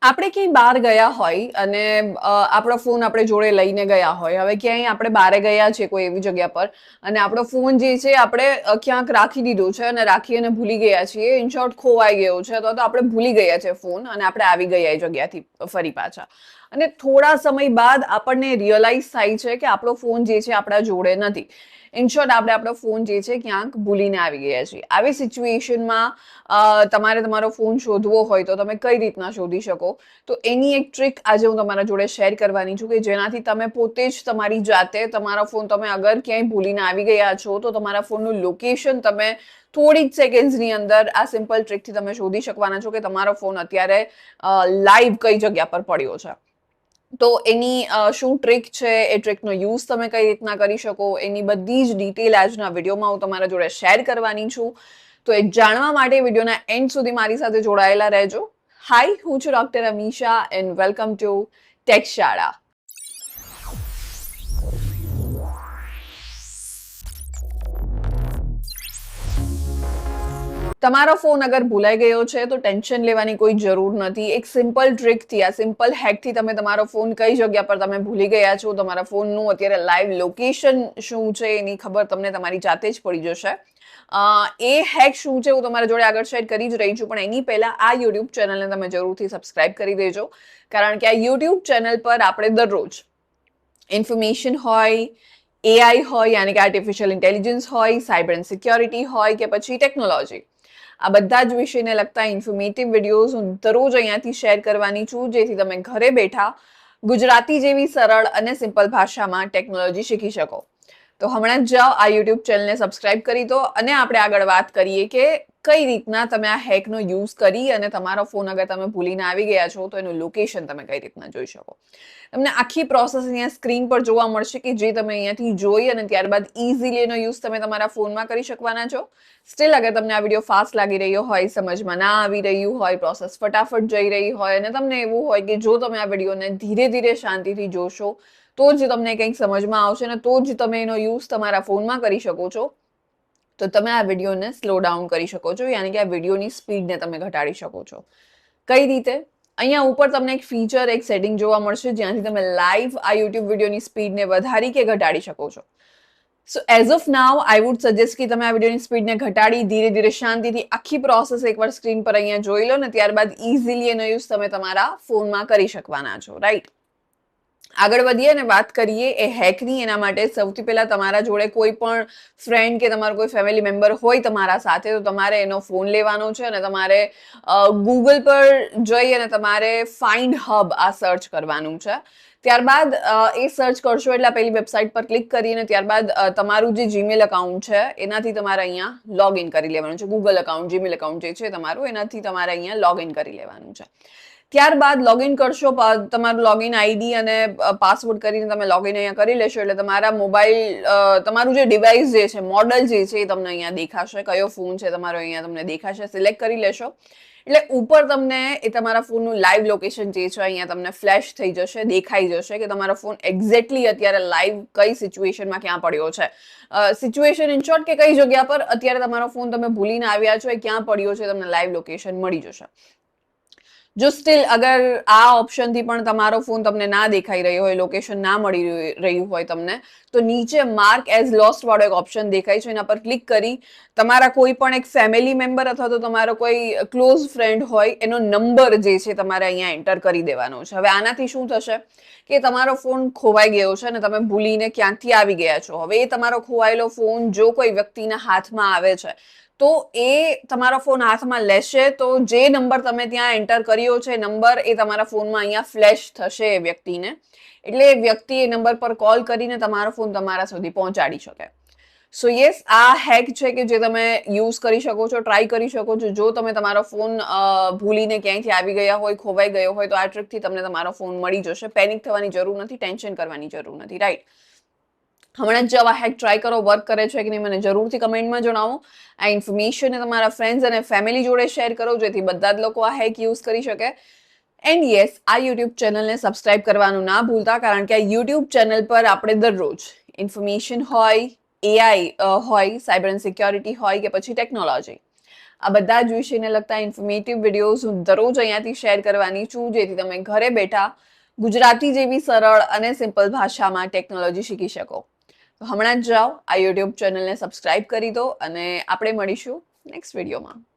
આપણે ક્યાંય બહાર ગયા હોય અને આપણો ફોન આપણે જોડે લઈને ગયા હોય. હવે ક્યાંય આપણે બહાર ગયા છે કોઈ એવી જગ્યા પર અને આપણો ફોન જે છે આપણે ક્યાંક રાખી દીધો છે અને રાખી અને ભૂલી ગયા છીએ. ઇન શોર્ટ ખોવાઈ ગયો છે તો આપણે ભૂલી ગયા છે ફોન અને આપણે આવી ગયા એ જગ્યાથી ફરી પાછા. અને થોડા સમય બાદ આપણને રિયલાઇઝ થાય છે કે આપણો ફોન જે છે આપણા જોડે નથી. ઇન શોર્ટ આપણે આપણો ફોન જે છે ક્યાંક ભૂલીને આવી ગયા છીએ. આવી સિચ્યુએશનમાં તમારે તમારો ફોન શોધવો હોય તો તમે કઈ રીતના શોધી શકો? તો એની એક ટ્રીક આજે હું તમારા જોડે શેર કરવાની છું કે જેનાથી તમે પોતે જ તમારી જાતે તમારો ફોન તમે અગર ક્યાંય ભૂલીને આવી ગયા છો તો તમારા ફોનનું લોકેશન તમે થોડી જ સેકન્ડ્સની અંદર આ સિમ્પલ ટ્રીકથી તમે શોધી શકવાના છો કે તમારો ફોન અત્યારે લાઈવ કઈ જગ્યા પર પડ્યો છે. તો એની શું ટ્રીક છે, એ ટ્રીકનો યુઝ તમે કઈ રીતના કરી શકો, એની બધી જ ડિટેલ આજના વિડીયોમાં હું તમારા જોડે શેર કરવાની છું. તો એ જાણવા માટે વિડીયોના એન્ડ સુધી મારી સાથે જોડાયેલા રહેજો. હાય, હું છું doctor Amisha and welcome to take શાળા. તમારો ફોન અગર ભૂલાઈ ગયો છે તો ટેન્શન લેવાની કોઈ જરૂર નથી. એક સિમ્પલ ટ્રીકથી, આ સિમ્પલ હેકથી તમે તમારો ફોન કઈ જગ્યા પર તમે ભૂલી ગયા છો, તમારા ફોનનું અત્યારે લાઈવ લોકેશન શું છે એની ખબર તમને તમારી જાતે જ પડી જશે. એ હેક શું છે હું તમારા જોડે આગળ શેર કરી જ રહી છું, પણ એની પહેલા આ યુટ્યુબ ચેનલને તમે જરૂરથી સબસ્ક્રાઇબ કરી દેજો. કારણ કે આ યુટ્યુબ ચેનલ પર આપણે દરરોજ ઇન્ફોર્મેશન હોય, એઆઈ હોય યાની કે આર્ટિફિશિયલ ઇન્ટેલિજન્સ હોય, સાયબર એન્ડ સિક્યોરિટી હોય કે પછી ટેકનોલોજી, આ બધા જ વિષયને લગતા ઇન્ફોર્મેટિવ વિડીયોઝ હું દરરોજ અહીંયાથી શેર કરવાની છું, જેથી તમે ઘરે બેઠા ગુજરાતી જેવી સરળ અને સિમ્પલ ભાષામાં ટેકનોલોજી શીખી શકો. તો હમણાં જ જાઓ, આ યુટ્યુબ ચેનલને સબસ્ક્રાઇબ કરી દો અને આપણે આગળ વાત કરીએ કે કઈ રીતના તમે આ હેકનો યુઝ કરી અને તમારો ફોન અગર તમે ભૂલીને આવી ગયા છો તો એનું લોકેશન તમે કઈ રીતના જોઈ શકો. તમને આખી પ્રોસેસ અહીંયા સ્ક્રીન પર જોવા મળશે કે જે તમે અહીંયાથી જોઈ અને ત્યારબાદ ઇઝીલી એનો યુઝ તમે તમારા ફોનમાં કરી શકવાના છો. સ્ટીલ અગર તમને આ વિડીયો ફાસ્ટ લાગી રહ્યો હોય, સમજમાં ના આવી રહ્યું હોય, પ્રોસેસ ફટાફટ જઈ રહી હોય અને તમને એવું હોય કે જો તમે આ વિડીયોને ધીરે ધીરે શાંતિથી જોશો તો જ તમને કંઈક સમજમાં આવશે ને તો જ તમે એનો યુઝ તમારા ફોનમાં કરી શકો છો. તો તમે આ વિડીયોને સ્લો ડાઉન કરી શકો છો, યાની કે આ વિડીયોની સ્પીડને તમે ઘટાડી શકો છો. કઈ રીતે? અહીંયા ઉપર તમને એક ફીચર, એક સેટિંગ જોવા મળશે જ્યાંથી તમે લાઈવ આ યુટ્યુબ વિડીયોની સ્પીડને વધારી કે ઘટાડી શકો છો. સો as of now I would suggest કે તમે આ વિડીયોની સ્પીડને ઘટાડી ધીરે ધીરે શાંતિથી આખી પ્રોસેસ એકવાર સ્ક્રીન પર અહીંયા જોઈ લો ને ત્યારબાદ ઇઝીલી એનો યુઝ તમે તમારા ફોનમાં કરી શકવાના છો. રાઈટ, આગળ વધીએ અને વાત કરીએ એ હેકની. એના માટે સૌથી પહેલા તમારા જોડે કોઈ પણ ફ્રેન્ડ કે તમારો કોઈ ફેમિલી મેમ્બર હોય તમારા સાથે તો તમારે એનો ફોન લેવાનો છે અને તમારે ગૂગલ પર જઈ અને તમારે ફાઇન્ડ હબ આ સર્ચ કરવાનું છે. ત્યારબાદ એ સર્ચ કરશો એટલે પહેલી વેબસાઇટ પર ક્લિક કરીને ત્યારબાદ તમારું જે જીમેલ એકાઉન્ટ છે એનાથી તમારે અહીંયા લોગ ઇન કરી લેવાનું છે. ગૂગલ એકાઉન્ટ, જીમેલ એકાઉન્ટ જે છે તમારું, એનાથી તમારે અહીંયા લોગ ઇન કરી લેવાનું છે. ત્યારબાદ લોગિન કરશો, તમારું લોગિન આઈડી અને પાસવર્ડ કરીને તમે લોગિન અહીંયા કરી લેશો એટલે તમારા મોબાઈલ, તમારું જે ડિવાઇસ જે છે, મોડલ જે છે એ તમને અહીંયા દેખાશે. કયો ફોન છે તમારો અહીંયા તમને દેખાશે. સિલેક્ટ કરી લેશો એટલે ઉપર તમને એ તમારા ફોનનું લાઈવ લોકેશન જે છે અહીંયા તમને ફ્લેશ થઈ જશે, દેખાઈ જશે કે તમારો ફોન એક્ઝેક્ટલી અત્યારે લાઈવ કઈ સિચ્યુએશનમાં ક્યાં પડ્યો છે. સિચ્યુએશન ઇન શોર્ટ કે કઈ જગ્યા પર અત્યારે તમારો ફોન તમે ભૂલીને આવ્યા છો એ ક્યાં પડ્યો છે તમને લાઈવ લોકેશન મળી જશે. જો સ્ટીલ અગર આ ઓપ્શનથી પણ તમારો ફોન તમને ના દેખાઈ રહ્યો હોય, લોકેશન ના મળી રહ્યું હોય તમને, તો નીચે માર્ક એઝ લોસ્ટ વાળો એક ઓપ્શન દેખાય છે, એના પર ક્લિક કરી તમારા કોઈ પણ એક ફેમિલી મેમ્બર અથવા તો તમારો કોઈ ક્લોઝ ફ્રેન્ડ હોય એનો નંબર જે છે તમારે અહીંયા એન્ટર કરી દેવાનો છે. હવે આનાથી શું થશે કે તમારો ફોન ખોવાઈ ગયો છે અને તમે ભૂલીને ક્યાંકથી આવી ગયા છો. હવે એ તમારો ખોવાયેલો ફોન જો કોઈ વ્યક્તિના હાથમાં આવે છે તો એ તમારો ફોન હાથમાં લેશે તો જે નંબર તમે ત્યાં એન્ટર કર્યો છે નંબર એ તમારા ફોનમાં અહીંયા ફ્લેશ થશે એ વ્યક્તિને. એટલે એ વ્યક્તિ એ નંબર પર કોલ કરીને તમારો ફોન તમારા સુધી પહોંચાડી શકે. સો યસ, આ હેક છે કે જે તમે યુઝ કરી શકો છો, ટ્રાય કરી શકો છો. જો તમે તમારો ફોન ભૂલીને ક્યાંયથી આવી ગયા હોય, ખોવાઈ ગયો હોય તો આ ટ્રીકથી તમને તમારો ફોન મળી જશે. પેનિક થવાની જરૂર નથી, ટેન્શન કરવાની જરૂર નથી. રાઈટ, હમણાં જ આવા હેક ટ્રાય કરો, વર્ક કરે છે કે નહીં મને જરૂરથી કમેન્ટમાં જણાવો. આ ઇન્ફોર્મેશન તમારા ફ્રેન્ડ્સ અને ફેમિલી જોડે શેર કરો જેથી બધા જ લોકો આ હેક યુઝ કરી શકે. એન્ડ યસ, આ યુટ્યુબ ચેનલને સબસ્ક્રાઇબ કરવાનું ના ભૂલતા, કારણ કે આ યુટ્યુબ ચેનલ પર આપણે દરરોજ ઇન્ફોર્મેશન હોય, એઆઈ હોય, સાયબર એન્ડ સિક્યોરિટી હોય કે પછી ટેકનોલોજી, આ બધા જ વિષયને લગતા ઇન્ફોર્મેટિવ વિડીયોઝ હું દરરોજ અહીંયાથી શેર કરવાની છું, જેથી તમે ઘરે બેઠા ગુજરાતી જેવી સરળ અને સિમ્પલ ભાષામાં ટેકનોલોજી શીખી શકો. તો હમણાં જ જાઓ, આ યુટ્યુબ ચેનલને સબસ્ક્રાઇબ કરી દો અને આપણે મળીશું નેક્સ્ટ વિડીયોમાં.